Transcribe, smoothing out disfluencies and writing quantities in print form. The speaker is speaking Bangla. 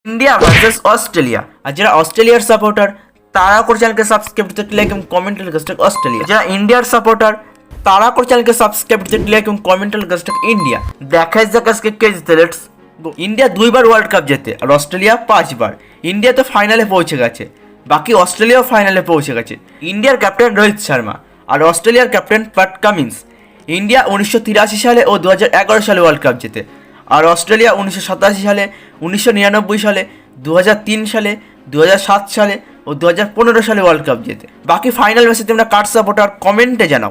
India versus Australia. আর যারা অস্ট্রেলিয়ার সাপোর্টার তারা করে চ্যানেলকে সাবস্ক্রাইব করতে লাইক এবং কমেন্ট লিখে অস্ট্রেলিয়া, যারা ইন্ডিয়ার সাপোর্টার তারা করে চ্যানেলকে সাবস্ক্রাইব করতে লাইক এবং কমেন্ট লিখে ইন্ডিয়া। দেখা যাক আজকে কে জিতে। Let's go. ইন্ডিয়া 2বার ওয়ার্ল্ড কাপ জেতে আর অস্ট্রেলিয়া 5বার। ইন্ডিয়া তো ফাইনালে পৌঁছে গেছে, বাকি অস্ট্রেলিয়াও ফাইনালে পৌঁছে গেছে। ইন্ডিয়ার ক্যাপ্টেন রোহিত শর্মা আর অস্ট্রেলিয়ার ক্যাপ্টেন প্যাট কামিন্স। ইন্ডিয়া 1983 সালে ও 2011 সালে ওয়ার্ল্ড কাপ জেতে, আর অস্ট্রেলিয়া 1987 সালে, 1999 সালে, 2003 সালে, 2007 সালে ও 2015 সালে ওয়ার্ল্ড কাপ জেতে। বাকি ফাইনাল ম্যাচে তোমরা কার সাপোর্টার কমেন্টে জানাও।